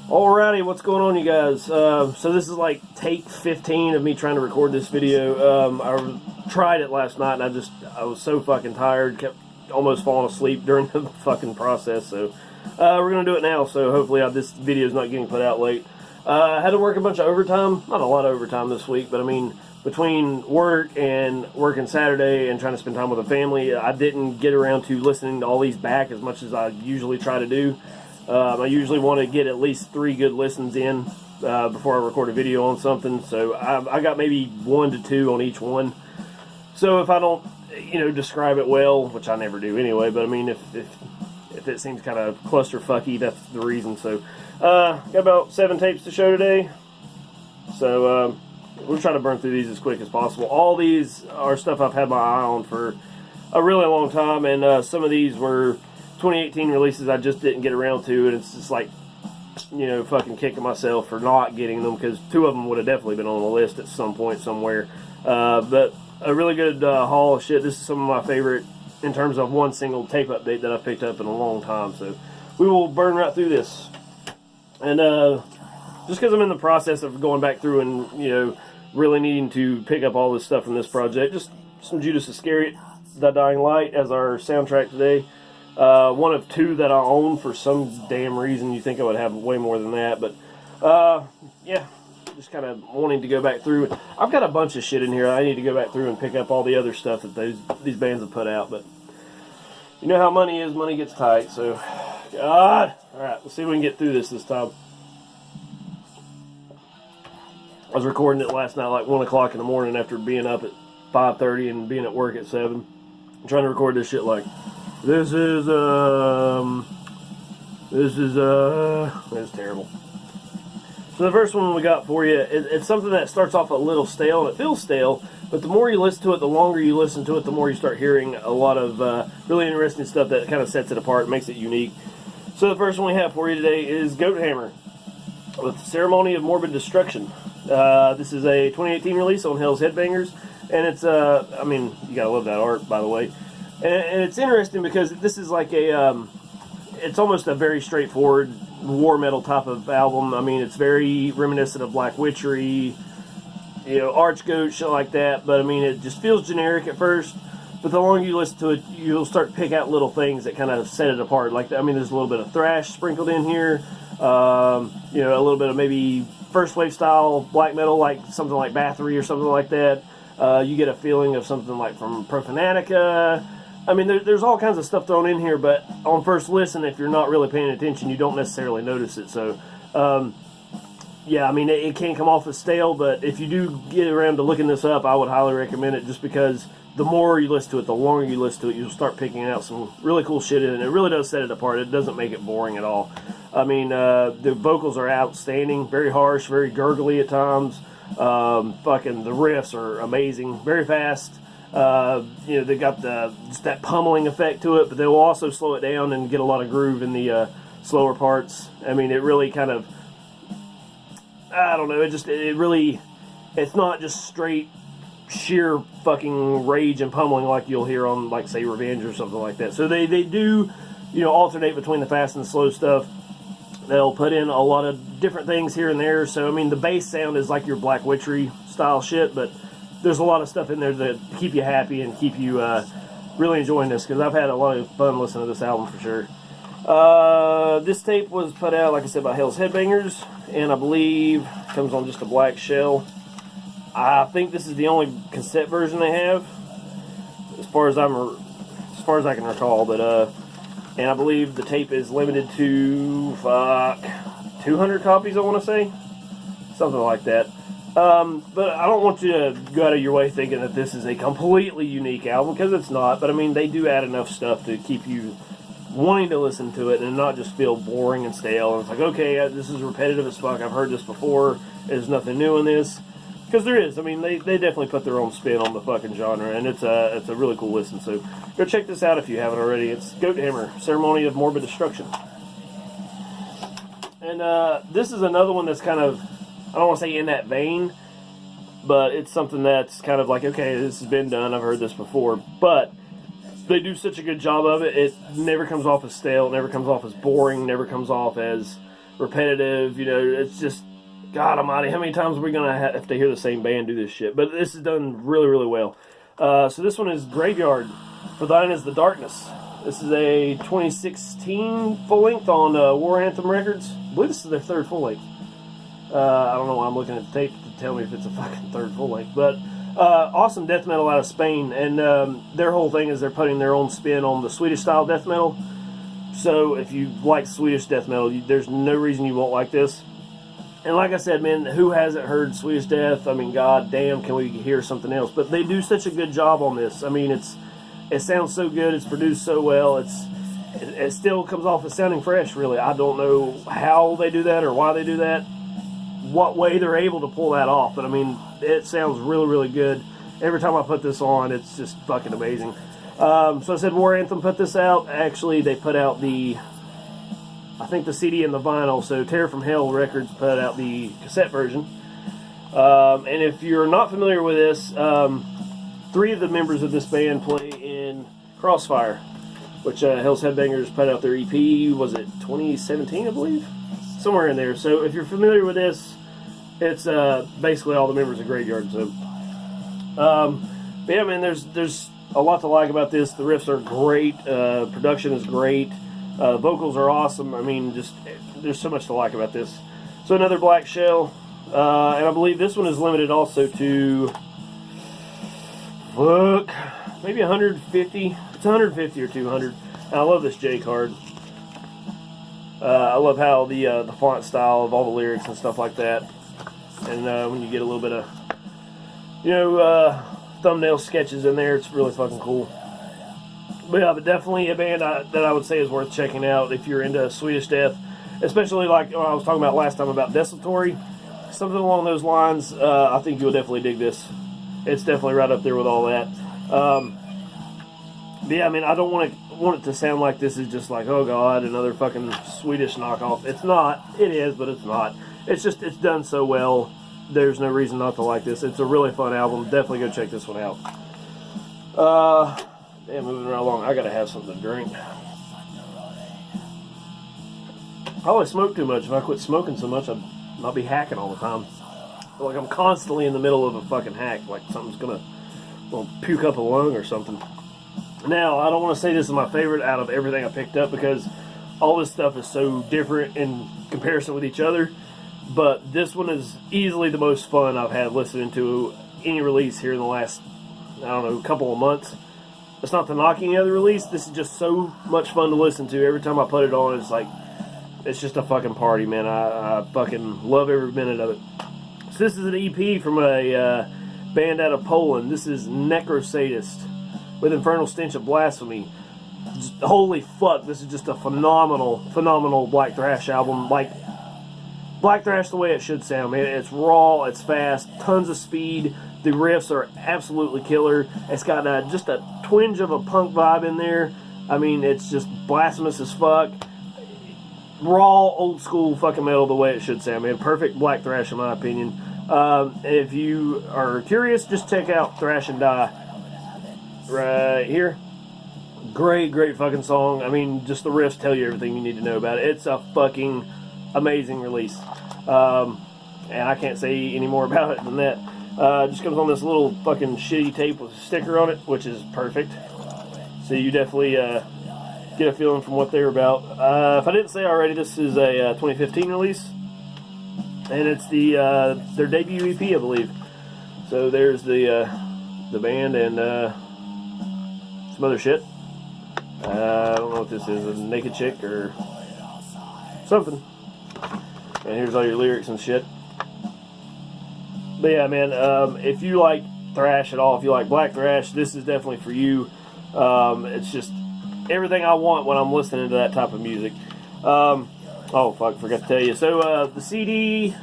Alrighty, what's going on, you guys? So this is like take 15 of me trying to record this video. I tried it last night and I was so fucking tired, kept almost falling asleep during the fucking process. So we're gonna do it now. So hopefully this video is not getting put out late. I had to work a bunch of overtime, not a lot of overtime this week, but I mean between work and working Saturday and trying to spend time with the family, I didn't get around to listening to all these back as much as I usually try to do. I usually want to get at least 3 good listens in before I record a video on something. So I got maybe 1 to 2 on each one. So if I don't, describe it well, which I never do anyway, but I mean, if it seems kind of clusterfucky, that's the reason. So got about 7 tapes to show today. So we'll try to burn through these as quick as possible. All these are stuff I've had my eye on for a really long time, and some of these were 2018 releases I just didn't get around to, and it's just like, fucking kicking myself for not getting them, because 2 of them would have definitely been on the list at some point somewhere. But a really good haul of shit. This is some of my favorite in terms of one single tape update that I've picked up in a long time. So we will burn right through this. And just because I'm in the process of going back through and, really needing to pick up all this stuff from this project, just some Judas Iscariot-Thy Dying Light as our soundtrack today. One of 2 that I own for some damn reason. You think I would have way more than that, but yeah, just kind of wanting to go back through. I've got a bunch of shit in here. I need to go back through and pick up all the other stuff that these bands have put out, but you know how money is. Money gets tight, so God. Alright, let's see if we can get through this time. I was recording it last night like 1 o'clock in the morning after being up at 5:30 and being at work at 7. I'm trying to record this shit like This is terrible. So the first one we got for you, it's something that starts off a little stale, and it feels stale, but the more you listen to it, the longer you listen to it, the more you start hearing a lot of really interesting stuff that kind of sets it apart, makes it unique. So the first one we have for you today is Goathammer with Ceremony of Morbid Destruction. This is a 2018 release on Hell's Headbangers, and it's, I mean, you gotta love that art, by the way. And it's interesting because this is like it's almost a very straightforward war metal type of album. I mean, it's very reminiscent of Black Witchery, Archgoat, shit like that. But I mean, it just feels generic at first. But the longer you listen to it, you'll start to pick out little things that kind of set it apart. Like, I mean, there's a little bit of thrash sprinkled in here. A little bit of maybe first wave style black metal, like something like Bathory or something like that. You get a feeling of something like from Profanatica. I mean, there's all kinds of stuff thrown in here, but on first listen, if you're not really paying attention, you don't necessarily notice it. So, yeah, I mean, it can't come off as stale, but if you do get around to looking this up, I would highly recommend it, just because the more you listen to it, the longer you listen to it, you'll start picking out some really cool shit in it. It really does set it apart. It doesn't make it boring at all. I mean, the vocals are outstanding, very harsh, very gurgly at times. Fucking the riffs are amazing, very fast. They got just that pummeling effect to it, but they will also slow it down and get a lot of groove in the slower parts. I mean, it really kind of, I don't know, it's not just straight sheer fucking rage and pummeling like you'll hear on, like, say, Revenge or something like that. So they do, alternate between the fast and the slow stuff. They'll put in a lot of different things here and there. So, I mean, the bass sound is like your Black Witchery style shit, but there's a lot of stuff in there to keep you happy and keep you really enjoying this, because I've had a lot of fun listening to this album for sure. This tape was put out, like I said, by Hell's Headbangers, and I believe it comes on just a black shell. I think this is the only cassette version they have, as far as I can recall. But and I believe the tape is limited to 200 copies. I want to say something like that. But I don't want you to go out of your way thinking that this is a completely unique album, because it's not. But I mean, they do add enough stuff to keep you wanting to listen to it and not just feel boring and stale. And it's like, okay, this is repetitive as fuck. I've heard this before. There's nothing new in this. Because there is. I mean, they definitely put their own spin on the fucking genre, and it's a really cool listen. So go check this out if you haven't already. It's Goathammer, Ceremony of Morbid Destruction. And this is another one that's kind of, I don't want to say in that vein, but it's something that's kind of like, okay, this has been done, I've heard this before, but they do such a good job of it. It never comes off as stale, never comes off as boring, never comes off as repetitive. You know, it's just, God almighty, how many times are we going to have to hear the same band do this shit? But this is done really, really well. So this one is Graveyard, For Thine is the Darkness. This is a 2016 full-length on War Anthem Records. I believe this is their third full-length. I don't know why I'm looking at the tape to tell me if it's a fucking third full-length. But awesome death metal out of Spain. And their whole thing is they're putting their own spin on the Swedish-style death metal. So if you like Swedish death metal, there's no reason you won't like this. And like I said, man, who hasn't heard Swedish death? I mean, god damn, can we hear something else? But they do such a good job on this. I mean, it sounds so good. It's produced so well. It still comes off as sounding fresh, really. I don't know how they do that or why they do that, what way they're able to pull that off. But, I mean, it sounds really, really good. Every time I put this on, it's just fucking amazing. So I said War Anthem put this out. Actually, they put out I think the CD and the vinyl. So Terror from Hell Records put out the cassette version. And if you're not familiar with this, 3 of the members of this band play in Crossfire, which Hell's Headbangers put out their EP, was it 2017, I believe? Somewhere in there. So if you're familiar with this, it's basically all the members of Graveyard. So, but yeah, man, there's a lot to like about this. The riffs are great. Production is great. Vocals are awesome. I mean, just there's so much to like about this. So another Black Shell, and I believe this one is limited also to maybe 150. It's 150 or 200. And I love this J card. I love how the font style of all the lyrics and stuff like that. And when you get a little bit of, you know, thumbnail sketches in there, it's really fucking cool. But yeah, but definitely a band that I would say is worth checking out if you're into Swedish death, especially like I was talking about last time about Desolatory, something along those lines. I think you'll definitely dig this. It's definitely right up there with all that. But yeah, I mean, I don't want it to sound like this is just like, oh god, another fucking Swedish knockoff. It's not. It is, but it's not. It's just, it's done so well. There's no reason not to like this. It's a really fun album. Definitely go check this one out. Yeah, moving right along. I gotta have something to drink. I always smoke too much. If I quit smoking so much, I'll be hacking all the time. Like I'm constantly in the middle of a fucking hack. Like something's gonna puke up a lung or something. Now, I don't want to say this is my favorite out of everything I picked up because all this stuff is so different in comparison with each other. But this one is easily the most fun I've had listening to any release here in the last, I don't know, couple of months. It's not to knock any other release. This is just so much fun to listen to. Every time I put it on, it's like, it's just a fucking party, man. I fucking love every minute of it. So this is an EP from a band out of Poland. This is Necro Sadist with Infernal Stench of Blasphemy. Just, holy fuck, this is just a phenomenal black thrash album. Like, black thrash the way it should sound, man. It's raw, it's fast, tons of speed. The riffs are absolutely killer. It's got just a twinge of a punk vibe in there. I mean, it's just blasphemous as fuck. Raw, old school fucking metal the way it should sound, man. Perfect black thrash in my opinion. If you are curious, just check out Thrash and Die right here. Great fucking song. I mean, just the riffs tell you everything you need to know about it. It's a fucking amazing release. And I can't say any more about it than that. It just comes on this little fucking shitty tape with a sticker on it, which is perfect. So you definitely get a feeling from what they're about. If I didn't say already, this is a 2015 release. And it's their debut EP, I believe. So there's the band and some other shit. I don't know what this is, a naked chick or something. And here's all your lyrics and shit. But yeah, man, if you like thrash at all, if you like black thrash, this is definitely for you. It's just everything I want when I'm listening to that type of music. Oh, fuck, forgot to tell you. So, the CD,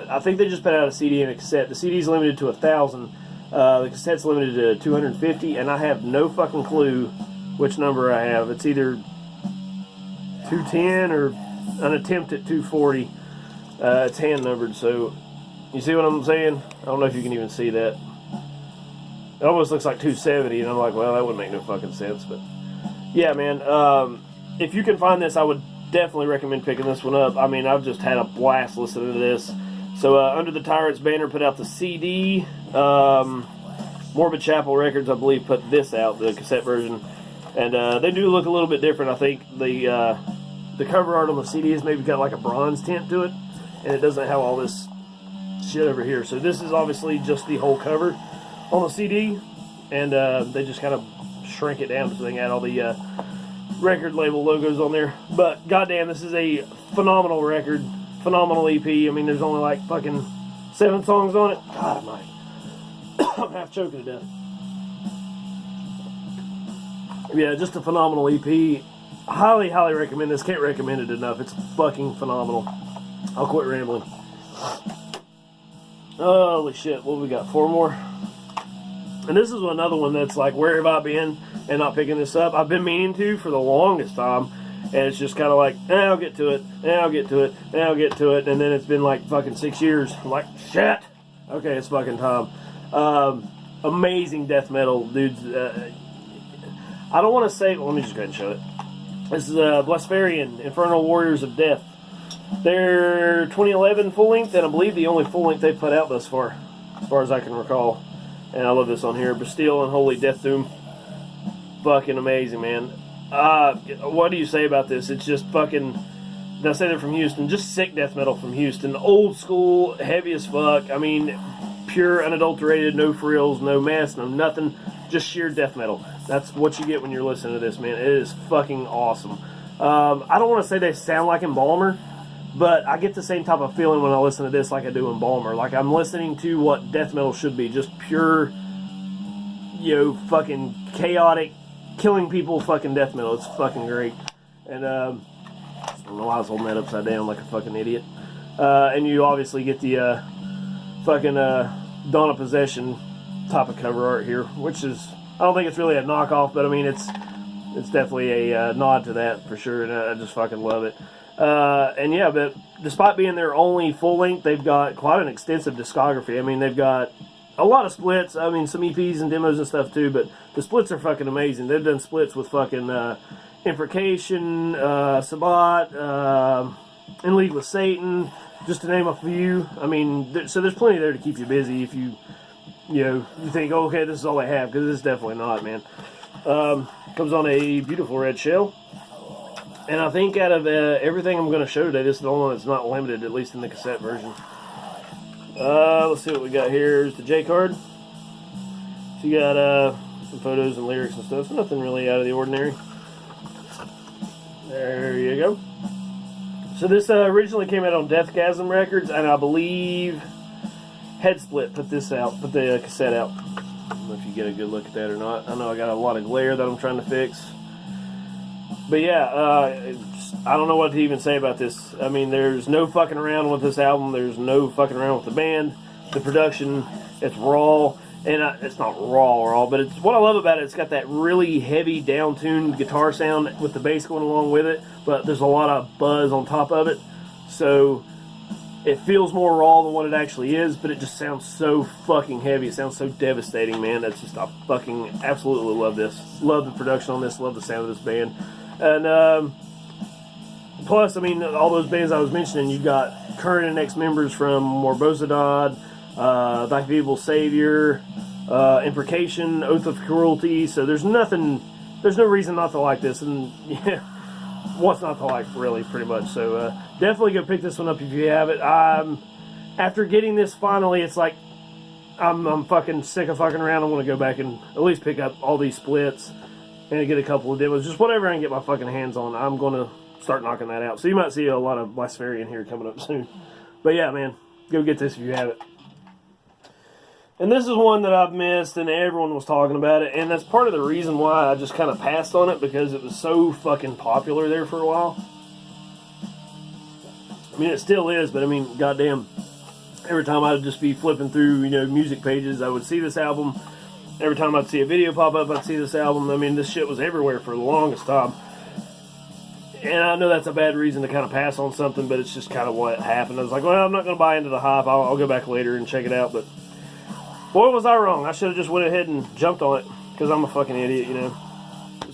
I think they just put out a CD and a cassette. The CD's limited to 1,000. The cassette's limited to 250, and I have no fucking clue which number I have. It's either 210 or an attempt at 240. It's hand numbered, so you see what I'm saying? I don't know if you can even see that. It almost looks like 270, and I'm like, well, that wouldn't make no fucking sense. But yeah, man, if you can find this, I would definitely recommend picking this one up. I mean, I've just had a blast listening to this. So, Under the Tyrant's banner put out the CD. Morbid Chapel Records, I believe, put this out, the cassette version. And they do look a little bit different. I think the cover art on the CD has maybe got like a bronze tint to it. And it doesn't have all this shit over here. So this is obviously just the whole cover on the CD. And they just kind of shrink it down so they can add all the record label logos on there. But goddamn, this is a phenomenal record. Phenomenal EP. I mean, there's only like fucking 7 songs on it. God almighty. I'm half choking to death. Yeah, just a phenomenal EP. Highly, highly recommend this. Can't recommend it enough. It's fucking phenomenal. I'll quit rambling. Holy shit, what we got? 4 more? And this is another one that's like, where have I been and not picking this up? I've been meaning to for the longest time. And it's just kind of like, I'll get to it, I'll get to it, I'll get to it. And then it's been like fucking 6 years. I'm like, shit. Okay, it's fucking time. Amazing death metal, dudes. I don't want to say, let me just go ahead and show it. This is Blaspherian-Infernal Warriors of Death. Their 2011 full length, and I believe the only full length they've put out thus far, as far as I can recall. And I love this on here. Bastille and Holy Death Doom. Fucking amazing, man. What do you say about this? It's just fucking, did I say they're from Houston? Just sick death metal from Houston. Old school, heavy as fuck. I mean, pure, unadulterated, no frills, no mess, no nothing. Just sheer death metal. That's what you get when you're listening to this, man. It is fucking awesome. I don't want to say they sound like Embalmer, but I get the same type of feeling when I listen to this like I do Embalmer. Like I'm listening to what death metal should be. Just pure, fucking chaotic, killing people fucking death metal. It's fucking great. And I don't know why I was holding that upside down like a fucking idiot. And you obviously get the fucking Dawn of Possession type of cover art here, which is, I don't think it's really a knockoff, but I mean it's definitely a nod to that for sure, and I just fucking love it. And yeah, but despite being their only full length, they've got quite an extensive discography. I mean, they've got a lot of splits. I mean, some EPs and demos and stuff too, but the splits are fucking amazing. They've done splits with fucking Imprecation, Sabbat, In League with Satan, just to name a few. I mean, so there's plenty there to keep you busy if you think, oh, okay, this is all I have, because it's definitely not, man. Comes on a beautiful red shell. And I think out of everything I'm going to show today, this is the only one that's not limited, at least in the cassette version. Let's see what we got here. Here's the J card. So you got some photos and lyrics and stuff, so nothing really out of the ordinary. There you go. So this originally came out on Deathgasm Records, and I believe Headsplit put the cassette out. I don't know if you get a good look at that or not. I know I got a lot of glare that I'm trying to fix. But yeah, I don't know what to even say about this. I mean, there's no fucking around with this album. There's no fucking around with the band. The production, it's raw. And it's not raw, but it's what I love about it. It's got that really heavy, down-tuned guitar sound with the bass going along with it. But there's a lot of buzz on top of it. So it feels more raw than what it actually is, but it just sounds so fucking heavy. It sounds so devastating, man. That's just, I fucking absolutely love this. Love the production on this. Love the sound of this band. And plus, I mean, all those bands I was mentioning, you got current and ex-members from Morbid, Thy Feeble Savior, Imprecation, Oath of Cruelty. So there's no reason not to like this. And yeah, what's not to like, really, pretty much. So definitely go pick this one up if you have it. After getting this finally, it's like I'm fucking sick of fucking around. I want to go back and at least pick up all these splits and get a couple of demos. Just whatever I can get my fucking hands on, I'm going to start knocking that out. So you might see a lot of Blaspherian here coming up soon. But yeah, man, go get this if you have it. And this is one that I've missed, and everyone was talking about it, and that's part of the reason why I just kind of passed on it, because it was so fucking popular there for a while. I mean, it still is, but I mean, goddamn, every time I'd just be flipping through, music pages, I would see this album. Every time I'd see a video pop up, I'd see this album. I mean, this shit was everywhere for the longest time. And I know that's a bad reason to kind of pass on something, but it's just kind of what happened. I was like, well, I'm not going to buy into the hype. I'll go back later and check it out, but boy, was I wrong. I should have just went ahead and jumped on it, because I'm a fucking idiot,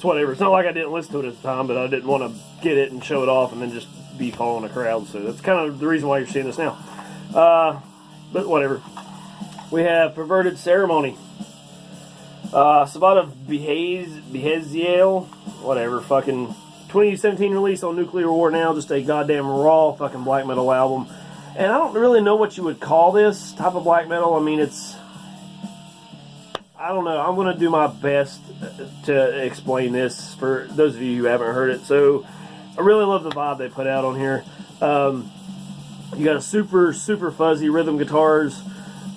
it's whatever. It's not like I didn't listen to it at the time, but I didn't want to get it and show it off and then just be following a crowd. So that's kind of the reason why you're seeing this now. But whatever. We have Perverted Ceremony. Sabbat of Behezeal. Whatever. Fucking 2017 release on Nuclear War Now. Just a goddamn raw fucking black metal album. And I don't really know what you would call this type of black metal. I mean, it's... I don't know. I'm going to do my best to explain this for those of you who haven't heard it. So, I really love the vibe they put out on here. You got a super, super fuzzy rhythm guitars,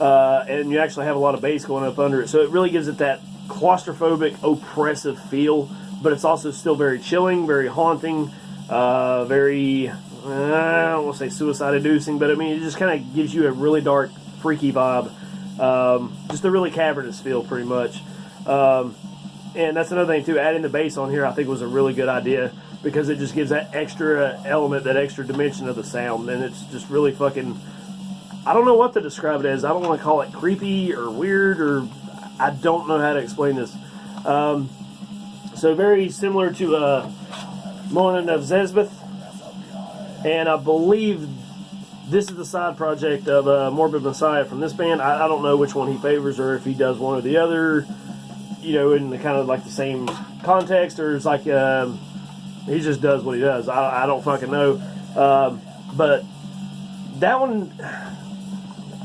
and you actually have a lot of bass going up under it. So, it really gives it that claustrophobic, oppressive feel, but it's also still very chilling, very haunting, very, I don't want to say suicide-inducing, but I mean, it just kind of gives you a really dark, freaky vibe. Just a really cavernous feel, pretty much. And that's another thing, too. Adding the bass on here, I think, was a really good idea because it just gives that extra element, that extra dimension of the sound. And it's just really fucking... I don't know what to describe it as. I don't want to call it creepy or weird, or... I don't know how to explain this. So very similar to Morning of Zezbeth. And I believe... this is the side project of Morbid Messiah from this band. I don't know which one he favors or if he does one or the other, you know, in the kind of like the same context, or it's like he just does what he does. I don't fucking know. But that one,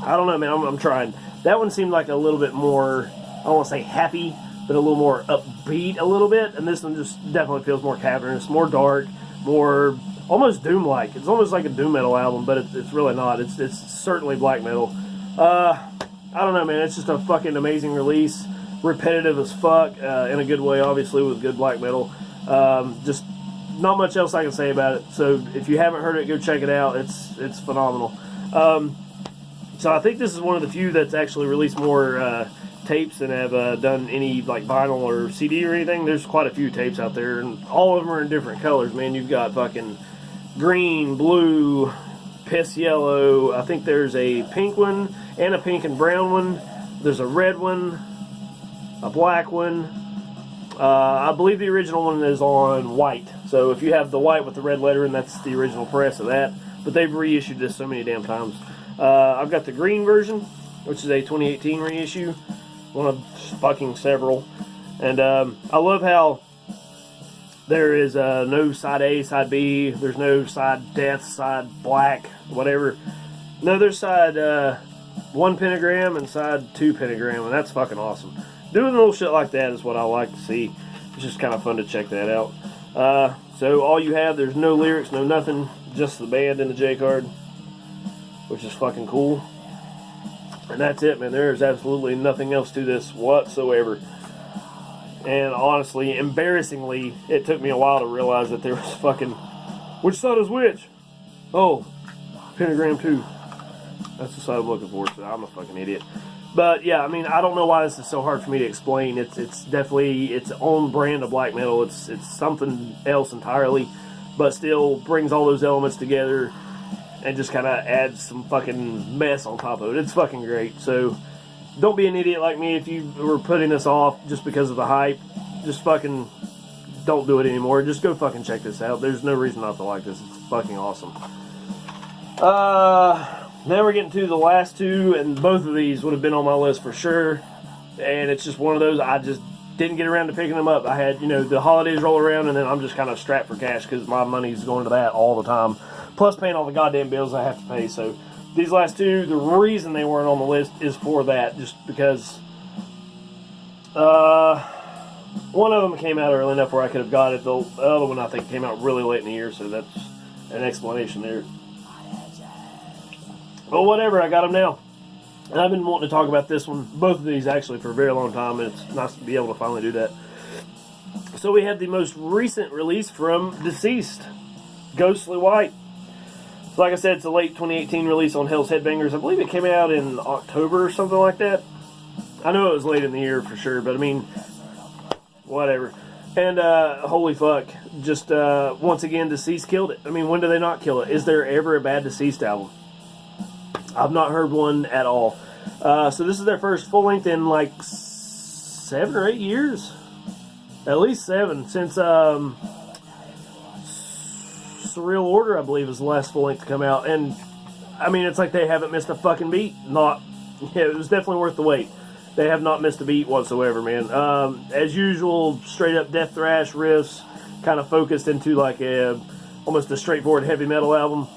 I don't know, man. I'm trying. That one seemed like a little bit more, I don't want to say happy, but a little more upbeat a little bit. And this one just definitely feels more cavernous, more dark, more... almost doom-like. It's almost like a doom metal album, but it's really not. It's certainly black metal. I don't know, man. It's just a fucking amazing release. Repetitive as fuck, in a good way, obviously, with good black metal. Just not much else I can say about it. So if you haven't heard it, go check it out. It's phenomenal. So I think this is one of the few that's actually released more tapes than have done any like vinyl or CD or anything. There's quite a few tapes out there, and all of them are in different colors, man. You've got fucking green, blue, piss yellow. I think there's a pink one and a pink and brown one. There's a red one, a black one. I believe the original one is on white. So if you have the white with the red lettering, that's the original press of that. But they've reissued this so many damn times. I've got the green version, which is a 2018 reissue. One of fucking several. And I love how there is no side A, side B. There's no side death, side black, whatever. No, there's side 1 pentagram and side 2 pentagram, and that's fucking awesome. Doing little shit like that is what I like to see. It's just kind of fun to check that out. So all you have, there's no lyrics, no nothing, just the band and the J card, which is fucking cool. And that's it, man. There's absolutely nothing else to this whatsoever. And honestly, embarrassingly, it took me a while to realize that there was fucking... which side is which? Oh, pentagram 2. That's the side I'm looking for, so I'm a fucking idiot. But yeah, I mean, I don't know why this is so hard for me to explain. It's definitely its own brand of black metal. It's something else entirely, but still brings all those elements together and just kind of adds some fucking mess on top of it. It's fucking great. So don't be an idiot like me if you were putting this off just because of the hype. Just fucking don't do it anymore. Just go fucking check this out. There's no reason not to like this. It's fucking awesome. Now we're getting to the last two, and both of these would have been on my list for sure. And it's just one of those, I just didn't get around to picking them up. I had, the holidays roll around, and then I'm just kind of strapped for cash because my money's going to that all the time. Plus paying all the goddamn bills I have to pay. So these last two, the reason they weren't on the list is for that. Just because one of them came out early enough where I could have got it. The other one, I think, came out really late in the year. So that's an explanation there. But whatever, I got them now. And I've been wanting to talk about this one, both of these actually, for a very long time, and it's nice to be able to finally do that. So we have the most recent release from Deceased, Ghostly White. So like I said, it's a late 2018 release on Hell's Headbangers. I believe it came out in October or something like that. I know it was late in the year for sure, but I mean, whatever. And holy fuck, just once again, Deceased killed it. I mean, when do they not kill it? Is there ever a bad Deceased album? I've not heard one at all. So this is their first full length in like 7 or 8 years. At least 7 since Surreal Order, I believe, is the last full length to come out, and I mean, it's like they haven't missed a fucking beat. It was definitely worth the wait. They have not missed a beat whatsoever, man. As usual, straight up death thrash riffs, kind of focused into like almost a straightforward heavy metal album.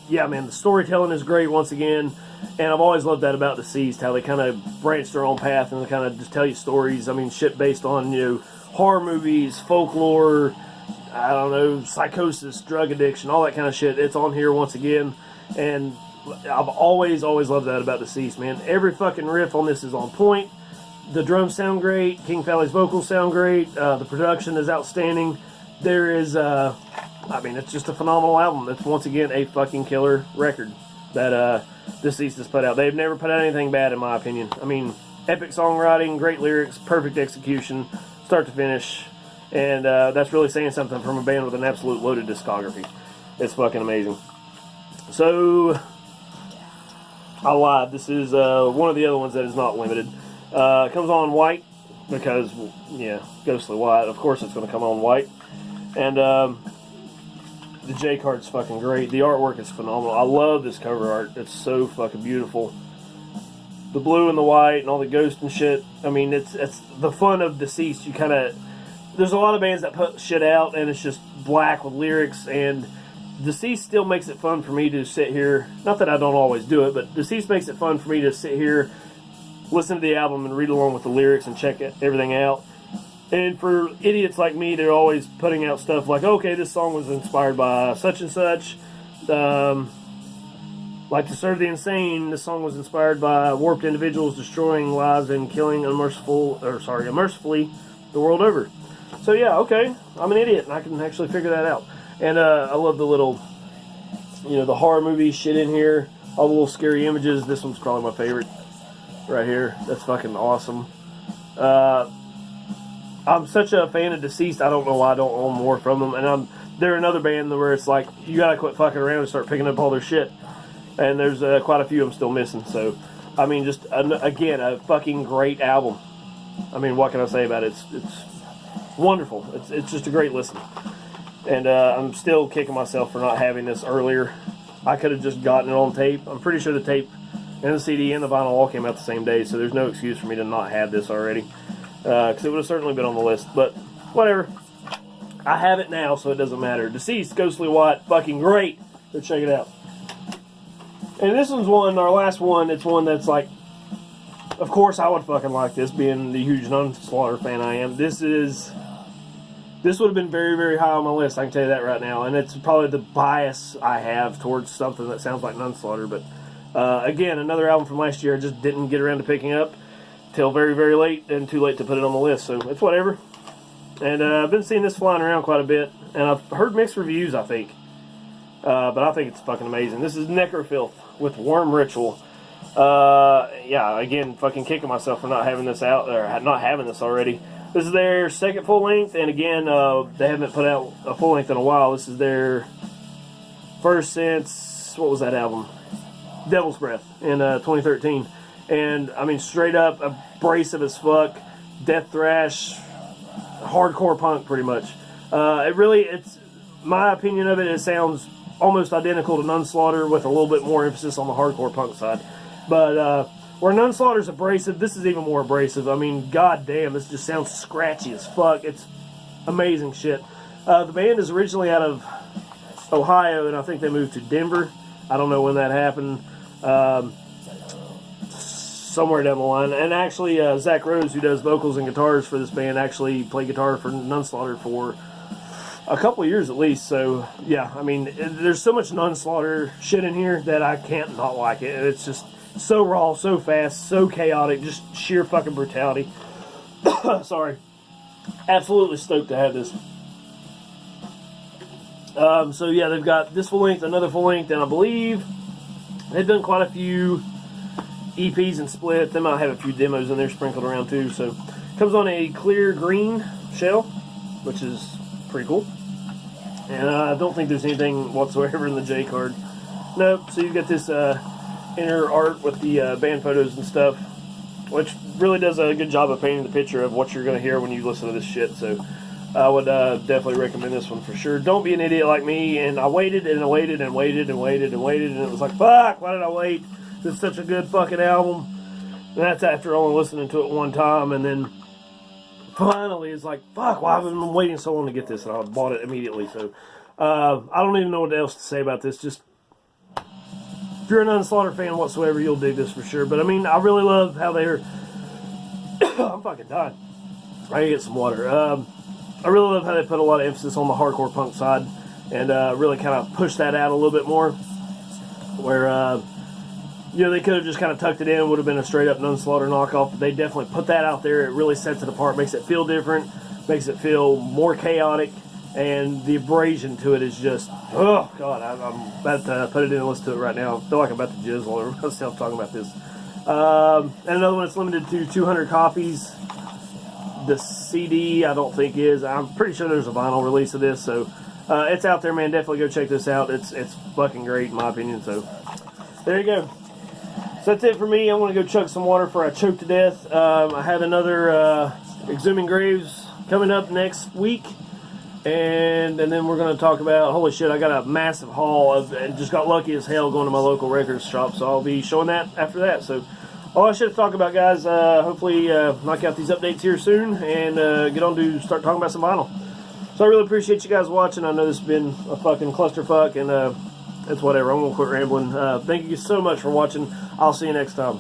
Yeah, man, the storytelling is great once again, and I've always loved that about Deceased, how they kind of branch their own path and they kind of just tell you stories. I mean, shit based on, horror movies, folklore, I don't know, psychosis, drug addiction, all that kind of shit. It's on here once again, and I've always loved that about Deceased, man. Every fucking riff on this is on point. The drums sound great. King Fowley's vocals sound great. The production is outstanding. There is, it's just a phenomenal album. It's once again a fucking killer record that Deceased has put out. They've never put out anything bad, in my opinion. I mean, epic songwriting, great lyrics, perfect execution, start to finish, and that's really saying something from a band with an absolute loaded discography. It's fucking amazing. So, I lied. This is one of the other ones that is not limited. It comes on white because, ghostly white. Of course it's going to come on white. And the J card's fucking great. The artwork is phenomenal. I love this cover art. It's so fucking beautiful. The blue and the white and all the ghost and shit. I mean, it's the fun of Deceased. You kind of... There's a lot of bands that put shit out and it's just black with lyrics, and Deceased still makes it fun for me to sit here. Not that I don't always do it, but Deceased makes it fun for me to sit here, listen to the album, and read along with the lyrics and check everything out. And for idiots like me, they're always putting out stuff like, okay, this song was inspired by such and such. Like To Serve the Insane, this song was inspired by warped individuals destroying lives and killing unmercifully the world over. So yeah, okay, I'm an idiot and I can actually figure that out. And I love the little, the horror movie shit in here. All the little scary images. This one's probably my favorite right here. That's fucking awesome. I'm such a fan of Deceased, I don't know why I don't own more from them. And they're another band where it's like, you gotta quit fucking around and start picking up all their shit. And there's quite a few of them still missing. So, I mean, just, again, a fucking great album. I mean, what can I say about it? It's wonderful. It's just a great listen. And I'm still kicking myself for not having this earlier. I could have just gotten it on tape. I'm pretty sure the tape and the CD and the vinyl all came out the same day, so there's no excuse for me to not have this already. Because it would have certainly been on the list, but whatever. I have it now, so it doesn't matter. Deceased, Ghostly White, fucking great. Go check it out. And this one's our last one. It's one that's like, of course I would fucking like this, being the huge Nunslaughter fan I am. This would have been very, very high on my list, I can tell you that right now. And it's probably the bias I have towards something that sounds like Nunslaughter. But, again, another album from last year I just didn't get around to picking up till very, very late, and too late to put it on the list. So, it's whatever. And I've been seeing this flying around quite a bit. And I've heard mixed reviews, I think. But I think it's fucking amazing. This is Nekrofilth-Worm Ritual. Yeah, again, fucking kicking myself for not having this out, or not having this already. This is their second full length, and again, they haven't put out a full length in a while. This is their first since, what was that album? Devil's Breath in 2013. And, I mean, straight up abrasive as fuck, death thrash, hardcore punk, pretty much. It's my opinion of it, it sounds almost identical to Nunslaughter with a little bit more emphasis on the hardcore punk side. But, where Nunslaughter's abrasive, this is even more abrasive. I mean, goddamn, this just sounds scratchy as fuck. It's amazing shit. The band is originally out of Ohio, and I think they moved to Denver. I don't know when that happened. Somewhere down the line. And actually, Zach Rose, who does vocals and guitars for this band, actually played guitar for Nunslaughter for a couple of years at least. So, yeah, I mean, there's so much Nunslaughter shit in here that I can't not like it. It's just so raw, so fast, so chaotic, just sheer fucking brutality. Sorry. Absolutely stoked to have this. So yeah, they've got this full length, another full length, and I believe they've done quite a few EPs and splits. They might have a few demos in there sprinkled around too. So it comes on a clear green shell, which is pretty cool. And I don't think there's anything whatsoever in the J card. Nope. So you've got this inner art with the band photos and stuff. which really does a good job of painting the picture of what you're going to hear when you listen to this shit. So I would definitely recommend this one for sure. Don't be an idiot like me. And I waited and I waited and waited and waited and waited, and it was like, fuck, why did I wait? This is such a good fucking album. And that's after only listening to it one time, and then finally it's like, fuck, why have I been waiting so long to get this? And I bought it immediately. So I don't even know what else to say about this. Just, if you're an Unslaughter fan whatsoever, you'll dig this for sure. But I mean, I really love how they're I'm fucking dying. I gotta get some water. I really love how they put a lot of emphasis on the hardcore punk side, and really kind of push that out a little bit more, where you know, they could have just kind of tucked it in, would have been a straight up Unslaughter knockoff, but they definitely put that out there. It really sets it apart, makes it feel different, makes it feel more chaotic, and the abrasion to it is just, oh god, I'm about to put it in and listen to it right now. I feel like I'm about to jizz all over myself talking about this. And another one that's limited to 200 copies. The CD, I don't think is. I'm pretty sure there's a vinyl release of this, so it's out there, man. Definitely go check this out. It's fucking great, in my opinion. So there you go. So that's it for me. I'm going to go chug some water before I choke to death. I have another Exhuming Graves coming up next week. And then we're going to talk about, holy shit, I got a massive haul of, and just got lucky as hell going to my local records shop. So I'll be showing that after that. So all I should talk about, guys, hopefully knock out these updates here soon and get on to start talking about some vinyl. So I really appreciate you guys watching. I know this has been a fucking clusterfuck, and it's whatever. I'm going to quit rambling. Thank you so much for watching. I'll see you next time.